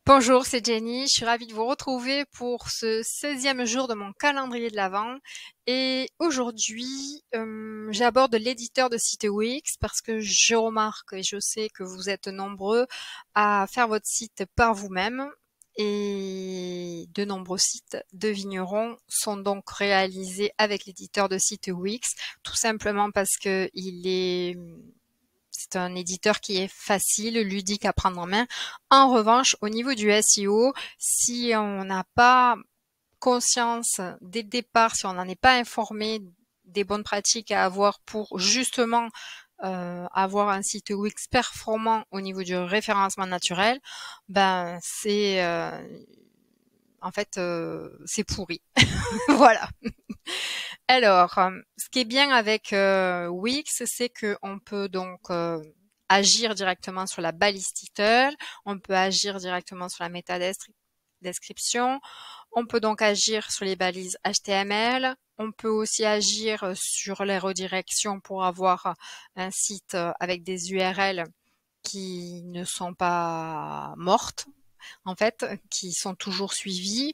Bonjour, c'est Jenny. Je suis ravie de vous retrouver pour ce 16e jour de mon calendrier de l'Avent. Et aujourd'hui, j'aborde l'éditeur de site Wix parce que je remarque et je sais que vous êtes nombreux à faire votre site par vous-même. Et de nombreux sites de vignerons sont donc réalisés avec l'éditeur de site Wix, tout simplement parce que c'est un éditeur qui est facile, ludique à prendre en main. En revanche, au niveau du SEO, si on n'a pas conscience dès le départ, si on n'en est pas informé des bonnes pratiques à avoir pour justement avoir un site Wix performant au niveau du référencement naturel, ben c'est pourri. Voilà. Alors, ce qui est bien avec Wix, c'est que on peut donc agir directement sur la balise title, on peut agir directement sur la description, on peut donc agir sur les balises HTML, on peut aussi agir sur les redirections pour avoir un site avec des URL qui ne sont pas mortes, en fait, qui sont toujours suivies.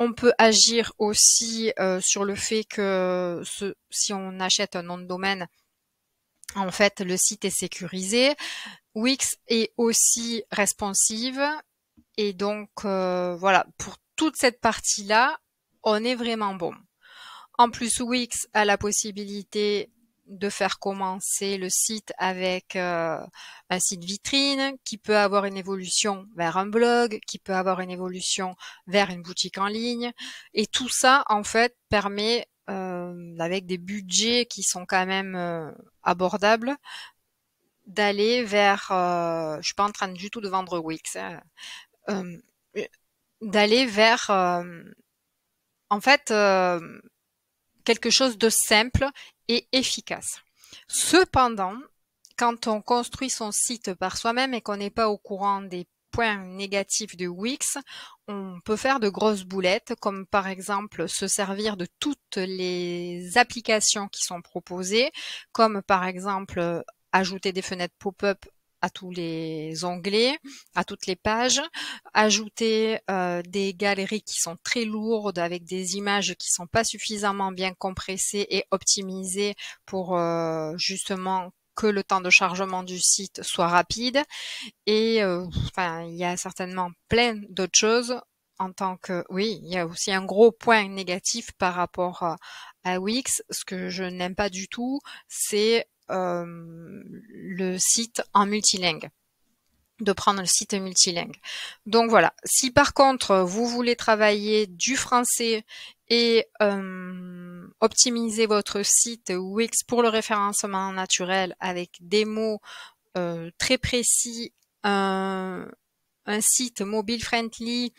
On peut agir aussi sur le fait que si on achète un nom de domaine, en fait, le site est sécurisé. Wix est aussi responsive et donc voilà, pour toute cette partie-là, on est vraiment bon. En plus, Wix a la possibilité de faire commencer le site avec un site vitrine qui peut avoir une évolution vers un blog, qui peut avoir une évolution vers une boutique en ligne. Et tout ça, en fait, permet, avec des budgets qui sont quand même abordables, d'aller vers... je suis pas en train du tout de vendre Wix, hein, euh, d'aller vers... en fait... quelque chose de simple et efficace. Cependant, quand on construit son site par soi-même et qu'on n'est pas au courant des points négatifs de Wix, on peut faire de grosses boulettes, comme par exemple se servir de toutes les applications qui sont proposées, comme par exemple ajouter des fenêtres pop-up à tous les onglets, à toutes les pages, ajouter des galeries qui sont très lourdes avec des images qui sont pas suffisamment bien compressées et optimisées pour justement que le temps de chargement du site soit rapide. Et enfin, il y a certainement plein d'autres choses en tant que... Oui, il y a aussi un gros point négatif par rapport à Wix. Ce que je n'aime pas du tout, c'est le site en multilingue, de prendre le site multilingue. Donc voilà. Si par contre vous voulez travailler du français et optimiser votre site Wix pour le référencement naturel avec des mots très précis, un, un site mobile friendly,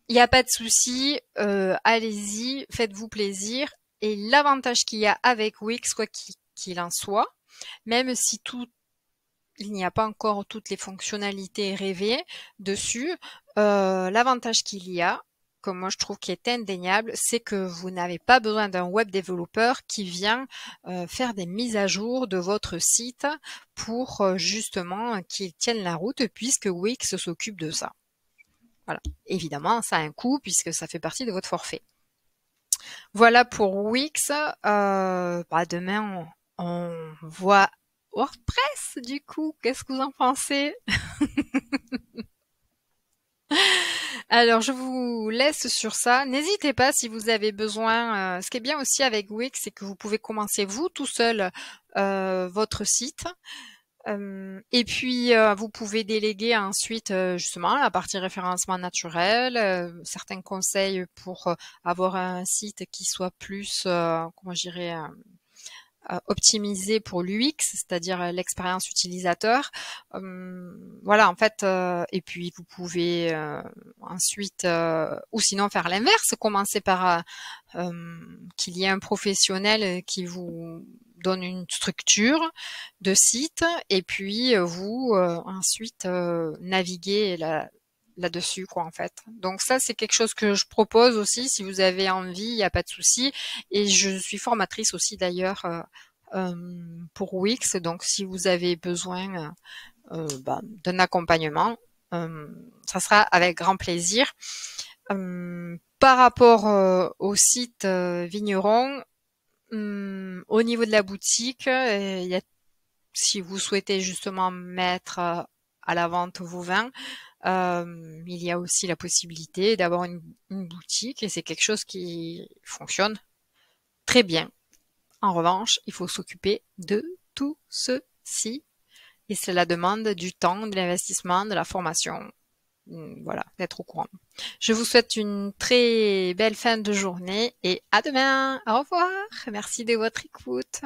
il n'y a pas de souci, allez-y, faites-vous plaisir. Et l'avantage qu'il y a avec Wix, quoi qu'il en soit, même si il n'y a pas encore toutes les fonctionnalités rêvées dessus, l'avantage qu'il y a, comme moi je trouve qui est indéniable, c'est que vous n'avez pas besoin d'un web développeur qui vient faire des mises à jour de votre site pour justement qu'il tienne la route puisque Wix s'occupe de ça. Voilà. Évidemment, ça a un coût puisque ça fait partie de votre forfait. Voilà pour Wix. Demain, on voit WordPress du coup. Qu'est-ce que vous en pensez? Alors, je vous laisse sur ça. N'hésitez pas si vous avez besoin. Ce qui est bien aussi avec Wix, c'est que vous pouvez commencer vous tout seul votre site. Et puis, vous pouvez déléguer ensuite justement la partie référencement naturel, certains conseils pour avoir un site qui soit plus, comment je dirais, optimisé pour l'UX, c'est-à-dire l'expérience utilisateur. Voilà, en fait, et puis vous pouvez ensuite, ou sinon faire l'inverse, commencer par qu'il y ait un professionnel qui vous donne une structure de site, et puis vous ensuite naviguer là-dessus, quoi, en fait. Donc ça, c'est quelque chose que je propose aussi. Si vous avez envie, il n'y a pas de souci. Et je suis formatrice aussi d'ailleurs pour Wix. Donc si vous avez besoin d'un accompagnement, ça sera avec grand plaisir. Par rapport au site Vigneron, au niveau de la boutique, il y a, si vous souhaitez justement mettre à la vente vos vins, il y a aussi la possibilité d'avoir une boutique et c'est quelque chose qui fonctionne très bien. En revanche, il faut s'occuper de tout ceci et cela demande du temps, de l'investissement, de la formation. Voilà, d'être au courant. Je vous souhaite une très belle fin de journée et à demain. Au revoir. Merci de votre écoute.